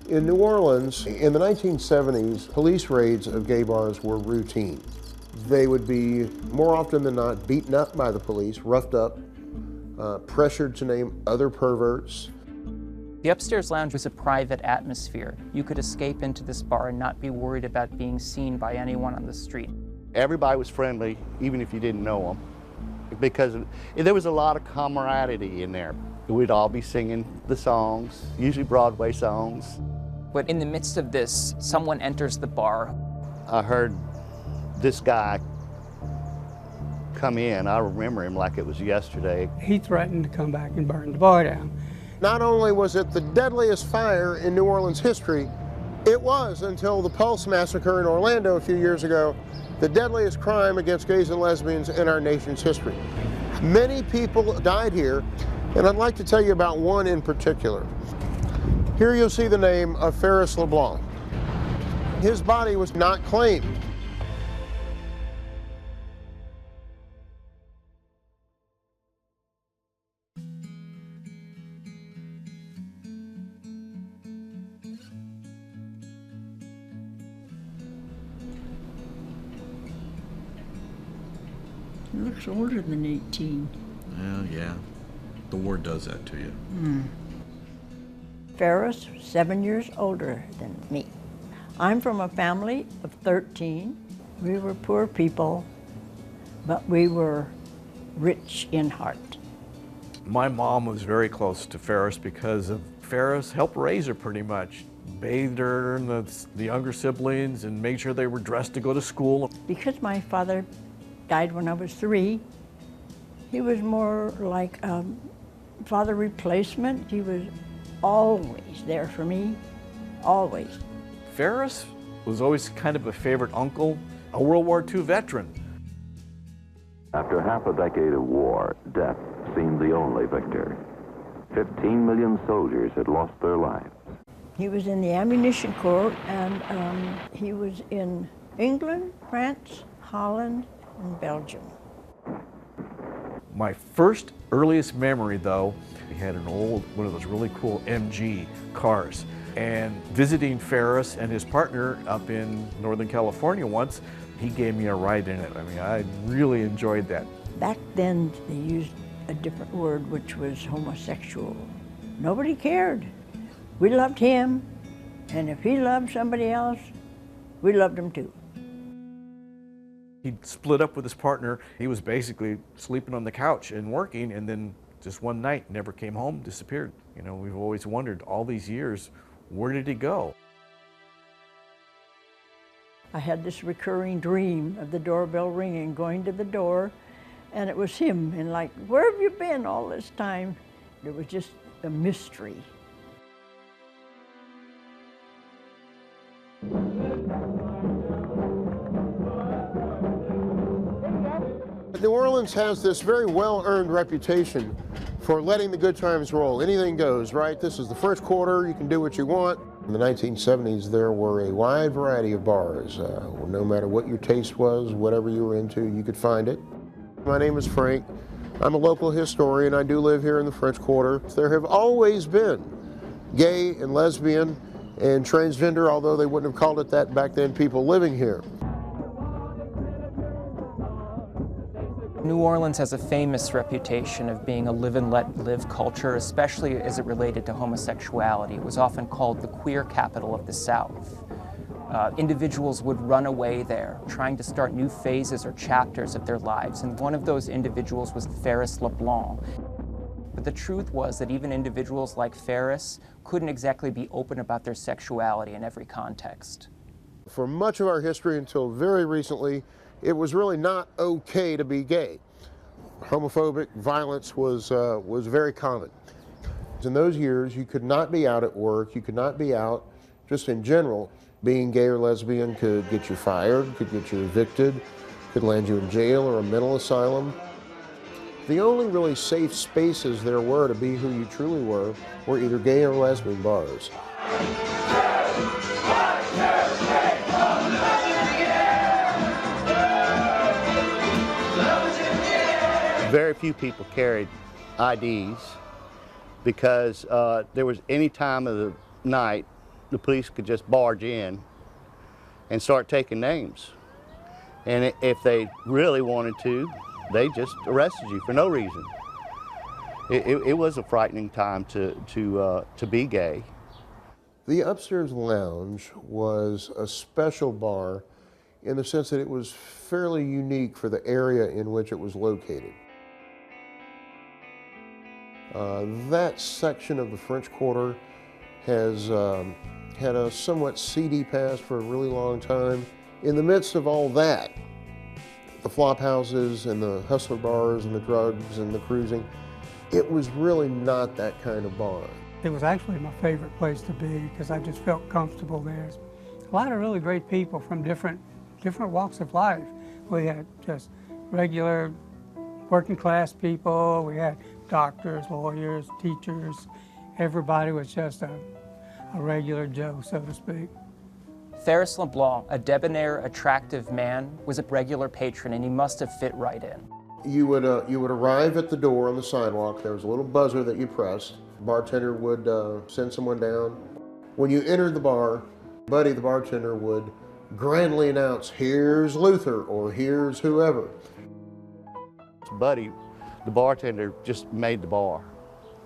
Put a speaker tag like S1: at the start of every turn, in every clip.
S1: In New Orleans, in the 1970s, police raids of gay bars were routine. They would be, more often than not, beaten up by the police, roughed up, pressured to name other perverts.
S2: The upstairs lounge was a private atmosphere. You could escape into this bar and not be worried about being seen by anyone on the street.
S3: Everybody was friendly, even if you didn't know them, because there was a lot of camaraderie in there. We'd all be singing the songs, usually Broadway songs.
S2: But in the midst of this, someone enters the bar.
S3: I heard this guy come in. I remember him like it was yesterday.
S4: He threatened to come back and burn the bar down.
S1: Not only was it the deadliest fire in New Orleans history, it was, until the Pulse massacre in Orlando a few years ago, the deadliest crime against gays and lesbians in our nation's history. Many people died here, and I'd like to tell you about one in particular. Here you'll see the name of Ferris LeBlanc. His body was not claimed.
S5: He looks older than 18.
S6: Well, yeah. The war does that to you.
S5: Ferris, 7 years older than me. I'm from a family of 13. We were poor people, but we were rich in heart.
S7: My mom was very close to Ferris because Ferris helped raise her pretty much. Bathed her and the younger siblings and made sure they were dressed to go to school.
S5: Because my father died when I was 3, he was more like a father replacement. He was always there for me, always.
S7: Ferris was always kind of a favorite uncle, a World War II veteran.
S8: After half a decade of war, death seemed the only victor. 15 million soldiers had lost their lives.
S5: He was in the ammunition corps, and he was in England, France, Holland, and Belgium.
S7: My first earliest memory, though, we had one of those really cool MG cars. And visiting Ferris and his partner up in Northern California once, he gave me a ride in it. I mean, I really enjoyed that.
S5: Back then, they used a different word, which was homosexual. Nobody cared. We loved him, and if he loved somebody else, we loved him too.
S7: He split up with his partner. He was basically sleeping on the couch and working, and then just one night never came home, disappeared. You know, we've always wondered all these years, where did he go?
S5: I had this recurring dream of the doorbell ringing, going to the door, and it was him, and like, where have you been all this time? It was just a mystery.
S1: New Orleans has this very well-earned reputation for letting the good times roll. Anything goes, right? This is the first quarter, you can do what you want. In the 1970s, there were a wide variety of bars. No matter what your taste was, whatever you were into, you could find it. My name is Frank. I'm a local historian. I do live here in the French Quarter. There have always been gay and lesbian and transgender, although they wouldn't have called it that back then, people living here.
S2: New Orleans has a famous reputation of being a live and let live culture, especially as it related to homosexuality. It was often called the queer capital of the South. Individuals would run away there, trying to start new phases or chapters of their lives, and one of those individuals was Ferris LeBlanc. But the truth was that even individuals like Ferris couldn't exactly be open about their sexuality in every context.
S1: For much of our history until very recently, it was really not okay to be gay. Homophobic violence was very common. In those years, you could not be out at work, you could not be out just in general. Being gay or lesbian could get you fired, could get you evicted, could land you in jail or a mental asylum. The only really safe spaces there were to be who you truly were either gay or lesbian bars.
S3: Very few people carried IDs because there was any time of the night the police could just barge in and start taking names. And if they really wanted to, they just arrested you for no reason. It was a frightening time to be gay.
S1: The upstairs lounge was a special bar in the sense that it was fairly unique for the area in which it was located. That section of the French Quarter has had a somewhat seedy past for a really long time. In the midst of all that, the flop houses and the hustler bars and the drugs and the cruising, it was really not that kind of bar.
S4: It was actually my favorite place to be because I just felt comfortable there. A lot of really great people from different walks of life. We had just regular working class people, we had doctors, lawyers, teachers. Everybody was just a regular Joe, so to speak.
S2: Ferris LeBlanc, a debonair, attractive man, was a regular patron, and he must have fit right in.
S1: You would arrive at the door on the sidewalk. There was a little buzzer that you pressed. The bartender would send someone down. When you entered the bar, Buddy, the bartender, would grandly announce, "Here's Luther," or "Here's whoever."
S3: Buddy, the bartender, just made the bar.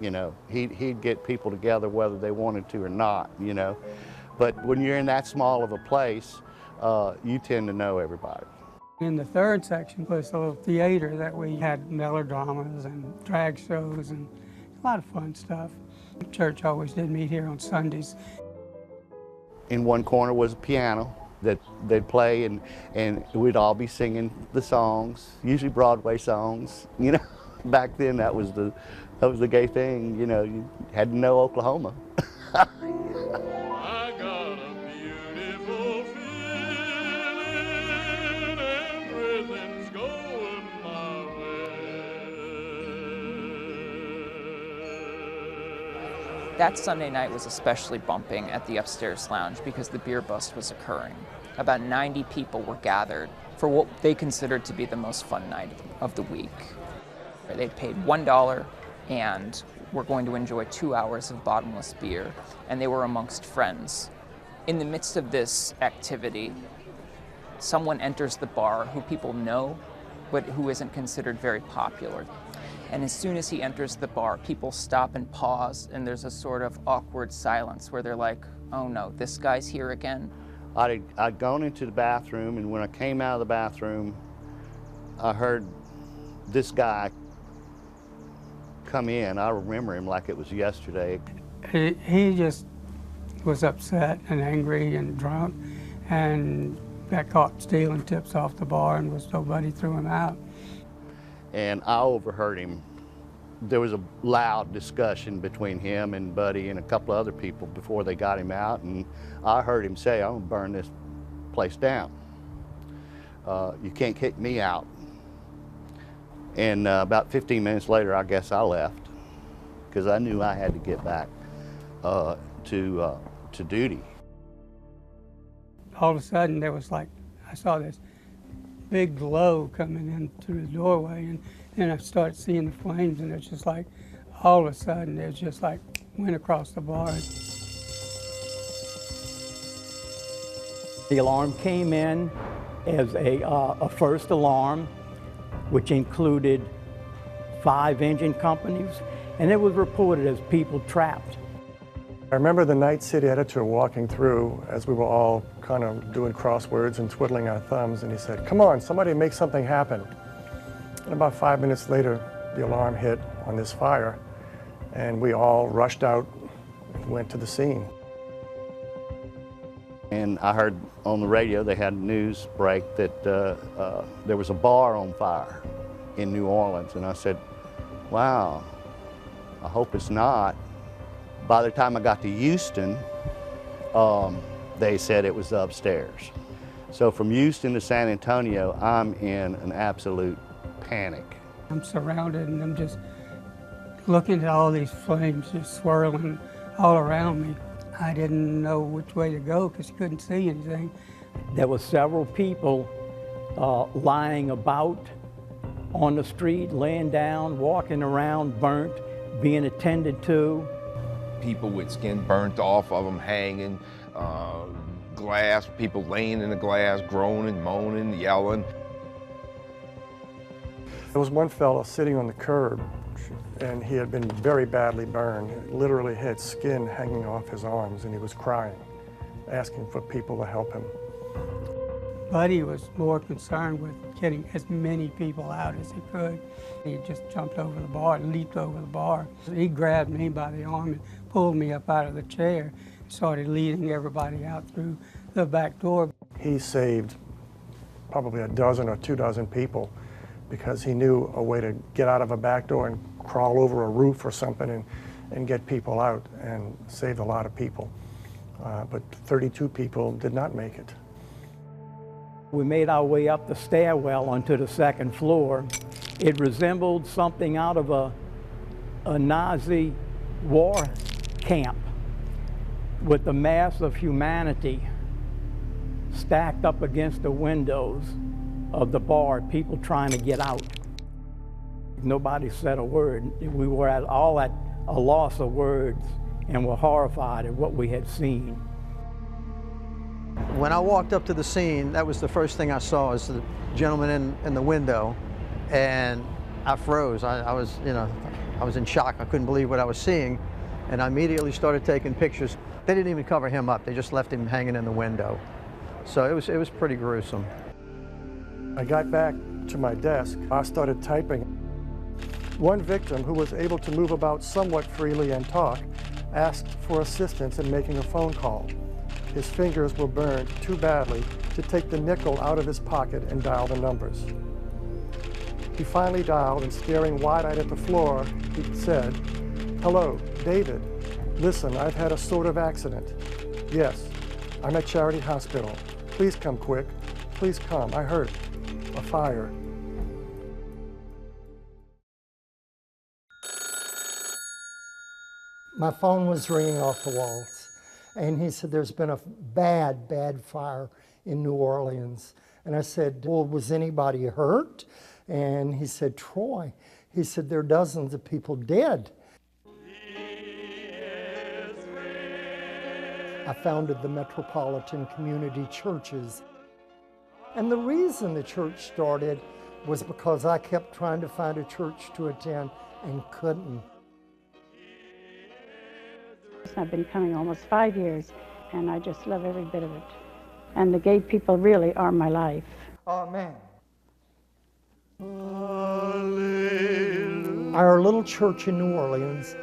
S3: You know, he'd get people together whether they wanted to or not, you know. But when you're in that small of a place, you tend to know everybody.
S4: In the third section was a little theater that we had melodramas and drag shows and a lot of fun stuff. The church always did meet here on Sundays.
S3: In one corner was a piano that they'd play, and we'd all be singing the songs, usually Broadway songs. You know, back then that was the gay thing. You know, you had to know Oklahoma.
S9: I got a beautiful feeling, everything's going my way.
S2: That Sunday night was especially bumping at the upstairs lounge because the beer bust was occurring. About 90 people were gathered for what they considered to be the most fun night of the week. They paid $1 and were going to enjoy 2 hours of bottomless beer, and they were amongst friends. In the midst of this activity, someone enters the bar who people know, but who isn't considered very popular. And as soon as he enters the bar, people stop and pause, and there's a sort of awkward silence where they're like, "Oh no, this guy's here again."
S3: I'd gone into the bathroom, and when I came out of the bathroom, I heard this guy come in. I remember him like it was yesterday.
S4: He just was upset and angry and drunk and got caught stealing tips off the bar and nobody threw him out.
S3: And I overheard him. There was a loud discussion between him and Buddy and a couple of other people before they got him out, and I heard him say, "I'm gonna burn this place down. You can't kick me out." And about 15 minutes later, I guess I left because I knew I had to get back to duty.
S4: All of a sudden, there was like, I saw this big glow coming in through the doorway, and then I started seeing the flames, and it's just like, all of a sudden, it just like went across the bar.
S10: The alarm came in as a first alarm, which included 5 engine companies, and it was reported as people trapped.
S11: I remember the night city editor walking through as we were all kind of doing crosswords and twiddling our thumbs, and he said, "Come on, somebody make something happen." And about 5 minutes later, the alarm hit on this fire, and we all rushed out and went to the scene.
S3: And I heard on the radio they had a news break that there was a bar on fire in New Orleans, and I said, "Wow, I hope it's not." By the time I got to Houston, they said it was upstairs. So from Houston to San Antonio, I'm in an absolute panic.
S4: I'm surrounded, and I'm just looking at all these flames just swirling all around me. I didn't know which way to go because you couldn't see anything.
S10: There were several people lying about on the street, laying down, walking around, burnt, being attended to.
S12: people with skin burnt off of them hanging, glass, people laying in the glass, groaning, moaning, yelling.
S11: There was one fellow sitting on the curb, and he had been very badly burned. He literally had skin hanging off his arms, and he was crying, asking for people to help him.
S4: Buddy was more concerned with getting as many people out as he could. He just jumped over the bar, leaped over the bar. He grabbed me by the arm and pulled me up out of the chair, started leading everybody out through the back door.
S11: He saved probably a dozen or 2 dozen people because he knew a way to get out of a back door and crawl over a roof or something and get people out, and saved a lot of people. But 32 people did not make it.
S10: We made our way up the stairwell onto the second floor. It resembled something out of a Nazi war camp, with the mass of humanity stacked up against the windows of the bar, people trying to get out. Nobody said a word. We were all at a loss of words and were horrified at what we had seen.
S13: When I walked up to the scene, that was the first thing I saw, is the gentleman in the window, and I froze. I was in shock. I couldn't believe what I was seeing, and I immediately started taking pictures. They didn't even cover him up. They just left him hanging in the window. So it was pretty gruesome.
S11: I got back to my desk. I started typing. One victim, who was able to move about somewhat freely and talk, asked for assistance in making a phone call. His fingers were burned too badly to take the nickel out of his pocket and dial the numbers. He finally dialed, and staring wide-eyed at the floor, he said, "Hello, David. Listen, I've had a sort of accident. Yes, I'm at Charity Hospital. Please come quick. Please come. I heard a fire."
S14: My phone was ringing off the walls. And he said, "There's been a bad fire in New Orleans." And I said, "Well, was anybody hurt?" And he said, "Troy," he said, "there are dozens of people dead." I founded the Metropolitan Community Churches. And the reason the church started was because I kept trying to find a church to attend and couldn't.
S15: I've been coming almost 5 years, and I just love every bit of it. And the gay people really are my life.
S14: Amen. Our little church in New Orleans,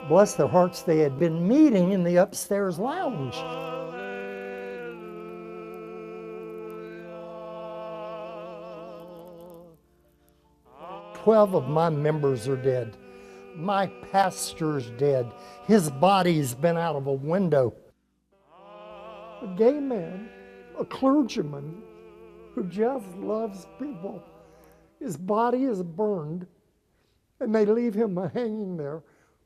S14: bless their hearts, they had been meeting in the upstairs lounge. 12 of my members are dead. My pastor's dead. His body's been out of a window. A gay man, a clergyman who just loves people, his body is burned, and they leave him hanging there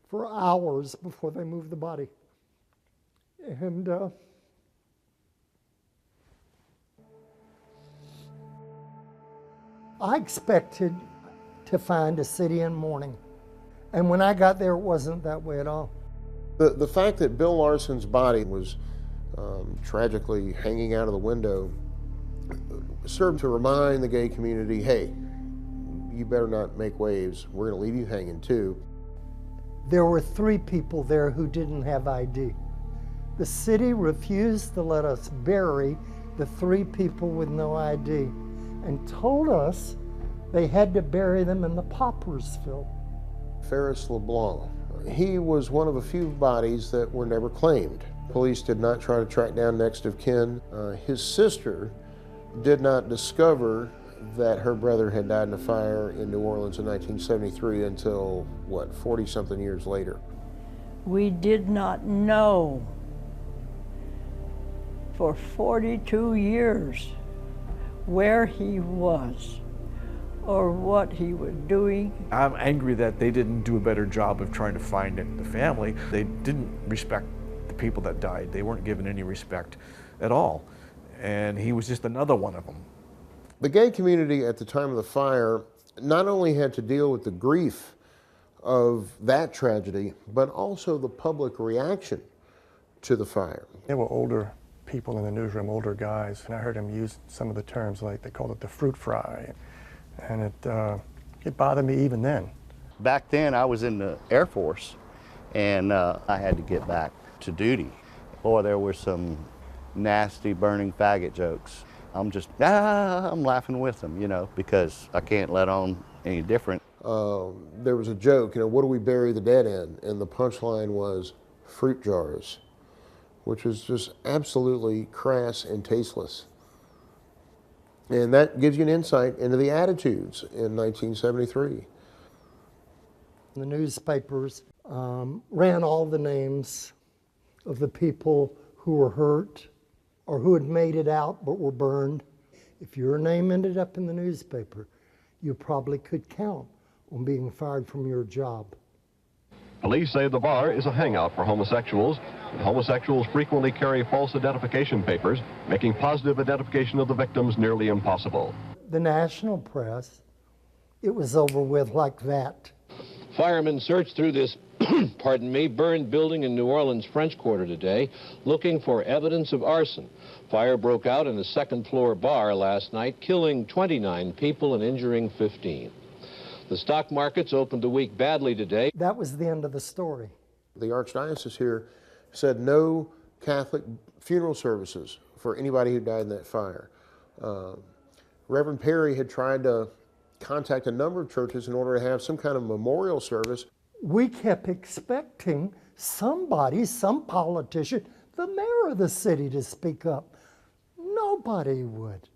S14: for hours before they move the body. And I expected to find a city in mourning. And when I got there, it wasn't that way at all.
S1: The fact that Bill Larson's body was tragically hanging out of the window served to remind the gay community, hey, you better not make waves. We're going to leave you hanging too.
S14: There were 3 people there who didn't have ID. The city refused to let us bury the 3 people with no ID and told us they had to bury them in the paupers field.
S1: Ferris LeBlanc, he was one of a few bodies that were never claimed. Police did not try to track down next of kin. His sister did not discover that her brother had died in a fire in New Orleans in 1973 until, 40-something years later.
S5: We did not know for 42 years where he was or what he was doing.
S7: I'm angry that they didn't do a better job of trying to find the family. They didn't respect the people that died. They weren't given any respect at all. And he was just another one of them.
S1: The gay community at the time of the fire not only had to deal with the grief of that tragedy, but also the public reaction to the fire.
S11: There were older people in the newsroom, older guys, and I heard them use some of the terms, like they called it the fruit fry, and it bothered me even then.
S3: Back then I was in the Air Force, and I had to get back to duty. Boy, there were some nasty burning faggot jokes. I'm just, I'm laughing with them, you know, because I can't let on any different.
S1: There was a joke, you know, what do we bury the dead in? And the punchline was fruit jars, which is just absolutely crass and tasteless. And that gives you an insight into the attitudes in 1973.
S14: The newspapers ran all the names of the people who were hurt or who had made it out but were burned. If your name ended up in the newspaper, you probably could count on being fired from your job.
S16: Police say the bar is a hangout for homosexuals, and homosexuals frequently carry false identification papers, making positive identification of the victims nearly impossible.
S14: The national press, it was over with like that.
S17: Firemen searched through this, burned building in New Orleans French Quarter today, looking for evidence of arson. Fire broke out in a second-floor bar last night, killing 29 people and injuring 15. The stock markets opened the week badly today.
S14: That was the end of the story.
S1: The Archdiocese here said no Catholic funeral services for anybody who died in that fire. Reverend Perry had tried to contact a number of churches in order to have some kind of memorial service.
S14: We kept expecting somebody, some politician, the mayor of the city to speak up. Nobody would.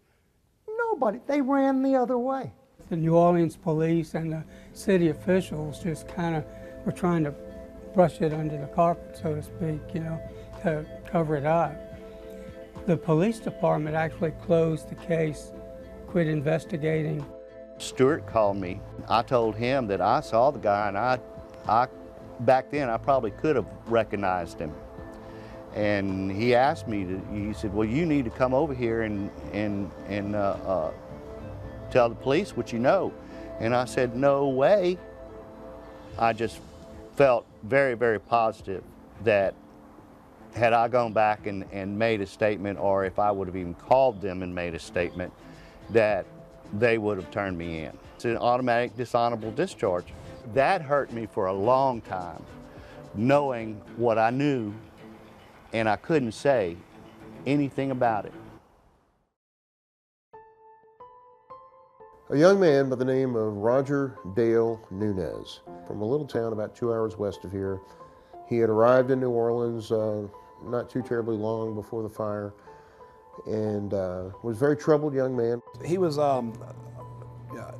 S14: Nobody. They ran the other way.
S4: The New Orleans police and the city officials just kind of were trying to brush it under the carpet, so to speak, you know, to cover it up. The police department actually closed the case, quit investigating.
S3: Stuart called me. I told him that I saw the guy, and I back then I probably could have recognized him. And he asked me he said, well, you need to come over here and tell the police what you know. And I said, no way. I just felt very, very positive that had I gone back and made a statement, or if I would have even called them and made a statement, that they would have turned me in. It's an automatic dishonorable discharge. That hurt me for a long time, knowing what I knew, and I couldn't say anything about it.
S1: A young man by the name of Roger Dale Nunez, from a little town about 2 hours west of here. He had arrived in New Orleans not too terribly long before the fire, and was a very troubled young man.
S18: He was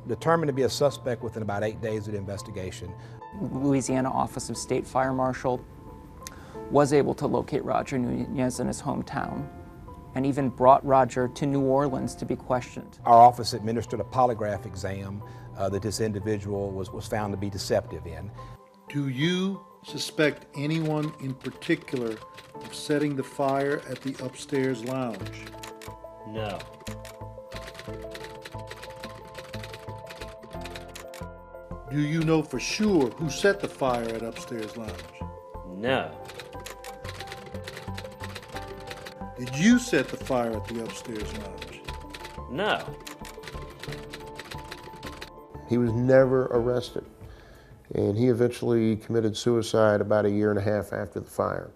S18: determined to be a suspect within about 8 days of the investigation.
S2: Louisiana Office of State Fire Marshal was able to locate Roger Nunez in his hometown, and even brought Roger to New Orleans to be questioned.
S18: Our office administered a polygraph exam that this individual was found to be deceptive in.
S19: Do you suspect anyone in particular of setting the fire at the upstairs lounge?
S20: No.
S19: Do you know for sure who set the fire at upstairs lounge?
S20: No.
S19: Did you set the fire at the upstairs lounge?
S20: No.
S1: He was never arrested, and he eventually committed suicide about 1.5 years after the fire.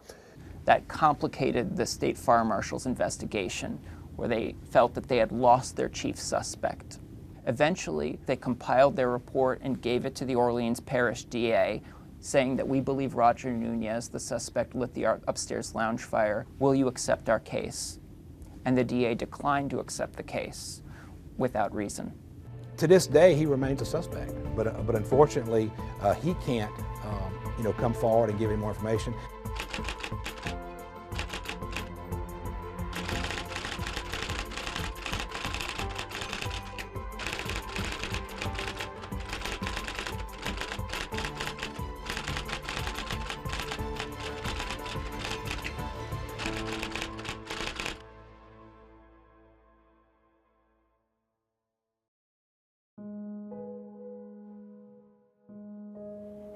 S2: That complicated the state fire marshal's investigation, where they felt that they had lost their chief suspect. Eventually, they compiled their report and gave it to the Orleans Parish DA, saying that we believe Roger Nunez, the suspect, lit the upstairs lounge fire. Will you accept our case? And the DA declined to accept the case without reason.
S18: To this day, he remains a suspect, but unfortunately, he can't, come forward and give any more information.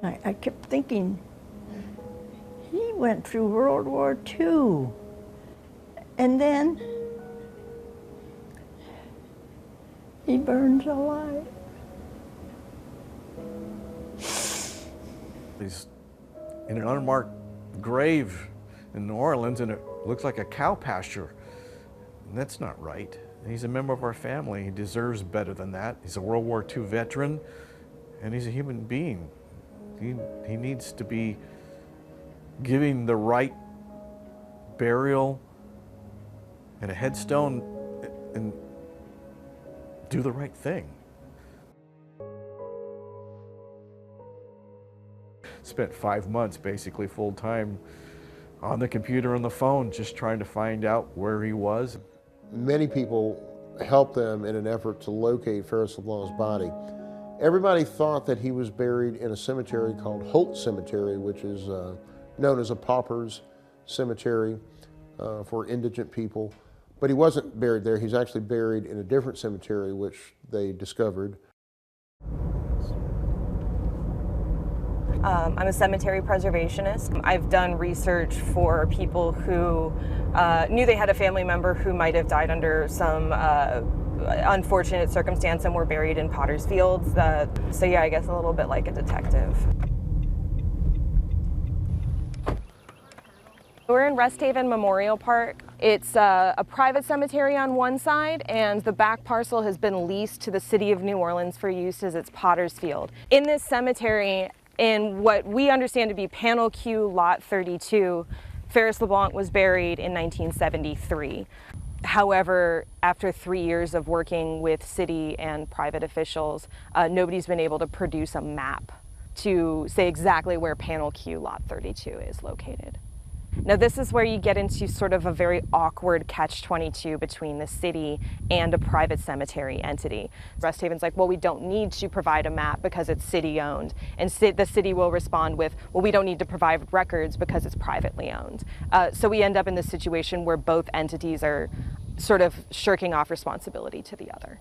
S5: I kept thinking, he went through World War II. And then he burns alive.
S7: He's in an unmarked grave in New Orleans, and it looks like a cow pasture. And that's not right. He's a member of our family. He deserves better than that. He's a World War II veteran, and he's a human being. He needs to be giving the right burial and a headstone and do the right thing. Spent 5 months basically full-time on the computer and the phone just trying to find out where he was.
S1: Many people helped them in an effort to locate Ferris LeBlanc's body. Everybody thought that he was buried in a cemetery called Holt Cemetery, which is known as a pauper's cemetery for indigent people. But he wasn't buried there. He's actually buried in a different cemetery, which they discovered.
S21: I'm a cemetery preservationist. I've done research for people who knew they had a family member who might have died under some unfortunate circumstance and were buried in potter's fields. So yeah, I guess a little bit like a detective. We're in Rest Haven Memorial Park. It's a private cemetery on one side, and the back parcel has been leased to the city of New Orleans for use as its potter's field. In this cemetery, in what we understand to be Panel Q Lot 32, Ferris LeBlanc was buried in 1973. However, after 3 years of working with city and private officials, nobody's been able to produce a map to say exactly where Panel Q Lot 32 is located. Now this is where you get into sort of a very awkward catch-22 between the city and a private cemetery entity. Rest Haven's like, well, we don't need to provide a map because it's city-owned. And the city will respond with, well, we don't need to provide records because it's privately owned. So we end up in this situation where both entities are sort of shirking off responsibility to the other.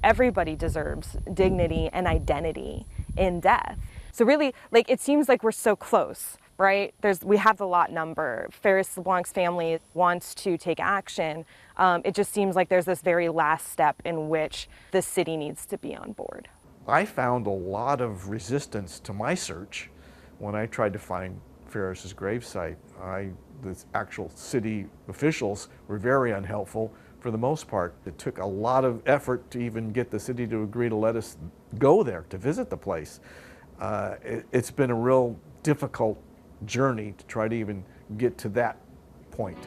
S21: Everybody deserves dignity and identity in death. So really, like, it seems like we're so close. Right? We have the lot number. Ferris LeBlanc's family wants to take action. It just seems like there's this very last step in which the city needs to be on board.
S7: I found a lot of resistance to my search when I tried to find Ferris's gravesite. The actual city officials were very unhelpful for the most part. It took a lot of effort to even get the city to agree to let us go there to visit the place. It's been a real difficult journey to try to even get to that point.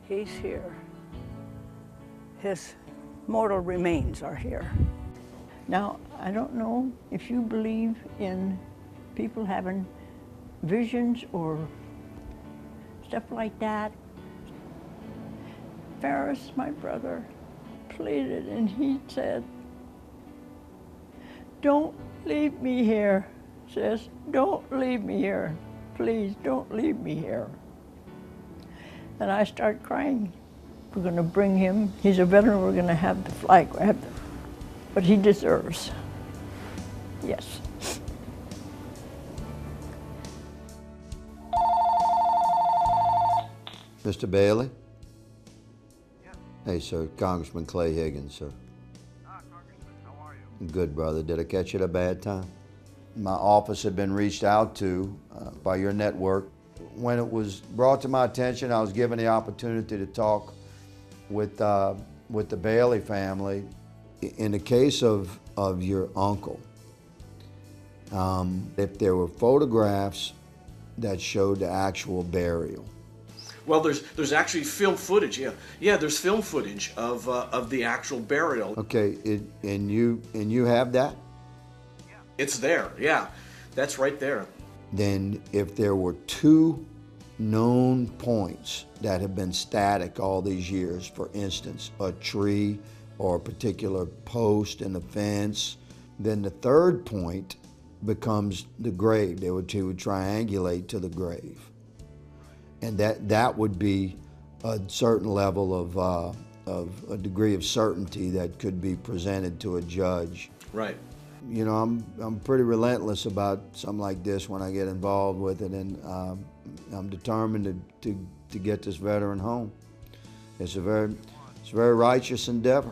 S22: He's here. His mortal remains are here.
S5: Now, I don't know if you believe in people having visions or stuff like that. Ferris, my brother, pleaded and he said, don't leave me here, sis. Don't leave me here. Please, don't leave me here. And I start crying. We're going to bring him. He's a veteran. We're going to have the flag. But he deserves. Yes.
S23: Mr. Bailey? Hey, sir, Congressman Clay Higgins, sir.
S24: Congressman, how are you?
S23: Good, brother. Did I catch you at a bad time? My office had been reached out to by your network. When it was brought to my attention, I was given the opportunity to talk with the Bailey family. In the case of your uncle, if there were photographs that showed the actual burial.
S7: Well, there's actually film footage. Yeah, there's film footage of the actual burial.
S23: Okay, and you have that?
S7: It's there. Yeah, that's right there.
S23: Then if there were two known points that have been static all these years, for instance, a tree or a particular post in the fence, then the third point becomes the grave. He would triangulate to the grave. And that would be a certain level of a degree of certainty that could be presented to a judge.
S7: Right.
S23: You know, I'm pretty relentless about something like this when I get involved with it, and I'm determined to get this veteran home. It's a very righteous endeavor.